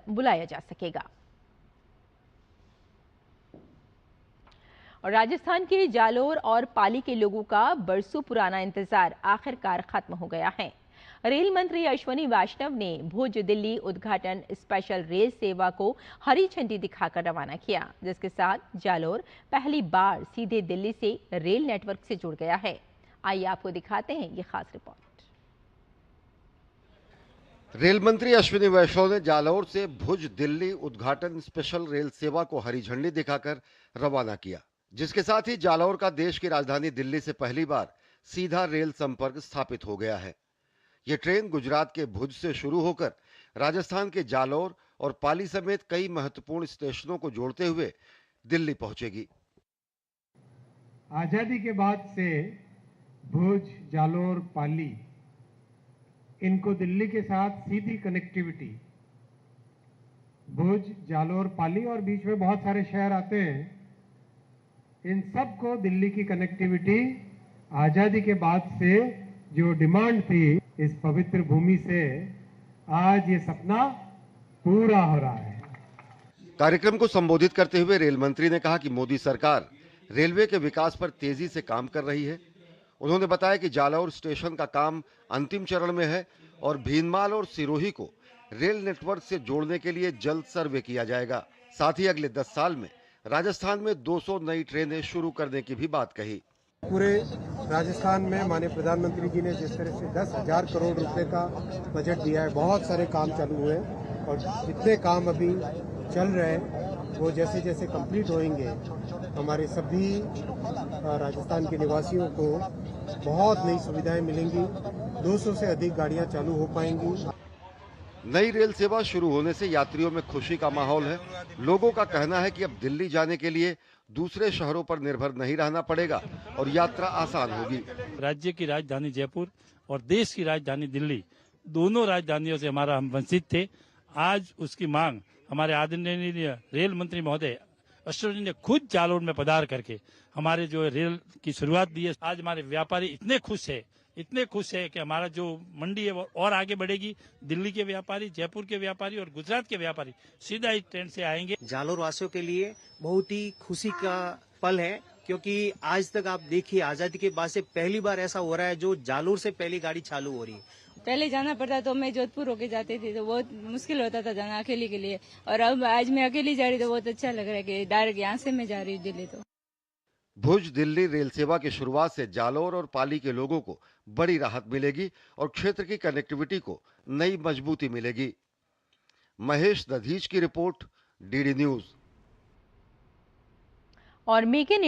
बुलाया जा सकेगा। और राजस्थान के जालोर और पाली के लोगों का बरसों पुराना इंतजार आखिरकार खत्म हो गया है। रेल मंत्री अश्विनी वैष्णव ने भुज दिल्ली उद्घाटन स्पेशल रेल सेवा को हरी झंडी दिखाकर रवाना किया, जिसके साथ जालोर पहली बार सीधे दिल्ली से रेल नेटवर्क से जुड़ गया है। आइए आपको दिखाते हैं ये खास रिपोर्ट। रेल मंत्री अश्विनी वैष्णव ने जालौर से भुज दिल्ली उद्घाटन स्पेशल रेल सेवा को हरी झंडी दिखाकर रवाना किया, जिसके साथ ही जालौर का देश की राजधानी दिल्ली से पहली बार सीधा रेल संपर्क स्थापित हो गया है। ये ट्रेन गुजरात के भुज से शुरू होकर राजस्थान के जालौर और पाली समेत कई महत्वपूर्ण स्टेशनों को जोड़ते हुए दिल्ली पहुंचेगी। आजादी के बाद से भुज, जालौर, पाली, इनको दिल्ली के साथ सीधी कनेक्टिविटी, भुज, जालौर, पाली और बीच में बहुत सारे शहर आते हैं, इन सब को दिल्ली की कनेक्टिविटी आजादी के बाद से जो डिमांड थी इस पवित्र भूमि से, आज ये सपना पूरा हो रहा है। कार्यक्रम को संबोधित करते हुए रेल मंत्री ने कहा कि मोदी सरकार रेलवे के विकास पर तेजी से काम कर रही है। उन्होंने बताया कि जालौर स्टेशन का काम अंतिम चरण में है और भीनमाल और सिरोही को रेल नेटवर्क से जोड़ने के लिए जल्द सर्वे किया जाएगा। साथ ही अगले 10 साल में राजस्थान में 200 नई ट्रेनें शुरू करने की भी बात कही। पूरे राजस्थान में माननीय प्रधानमंत्री जी ने जिस तरह से 10,000 करोड़ रुपए का बजट दिया है, बहुत सारे काम चालू हुए और जितने काम अभी चल रहे हैं वो जैसे जैसे कंप्लीट होंगे हमारे सभी राजस्थान के निवासियों को बहुत नई सुविधाएं मिलेंगी, 200 से अधिक गाड़ियां चालू हो पाएंगी। नई रेल सेवा शुरू होने से यात्रियों में खुशी का माहौल है। लोगों का कहना है कि अब दिल्ली जाने के लिए दूसरे शहरों पर निर्भर नहीं रहना पड़ेगा और यात्रा आसान होगी। राज्य की राजधानी जयपुर और देश की राजधानी दिल्ली, दोनों राजधानियों से हमारा हम वंचित थे। आज उसकी मांग हमारे आदरणीय रेल मंत्री महोदय अश्विनी ने खुद जालौर में पधार करके हमारे जो रेल की शुरुआत दी है। आज हमारे व्यापारी इतने खुश है कि हमारा जो मंडी है वो और आगे बढ़ेगी। दिल्ली के व्यापारी, जयपुर के व्यापारी और गुजरात के व्यापारी सीधा इस ट्रेन से आएंगे। जालौर वासियों के लिए बहुत ही खुशी का पल है, क्योंकि आज तक आप देखिए आजादी के बाद से पहली बार ऐसा हो रहा है जो जालौर से पहली गाड़ी चालू हो रही है। पहले जाना पड़ता तो मैं जोधपुर होके जाती थी तो बहुत मुश्किल होता था जाना अकेले के लिए, और अब आज मैं अकेली जा रही तो बहुत अच्छा लग रहा है कि डायरेक्ट यहाँ से मैं जा रही हूँ दिल्ली। तो भुज दिल्ली रेल सेवा की शुरुआत से जालौर और पाली के लोगों को बड़ी राहत मिलेगी और क्षेत्र की कनेक्टिविटी को नई मजबूती मिलेगी। महेश दधीच की रिपोर्ट, डीडी न्यूज। और मेक इन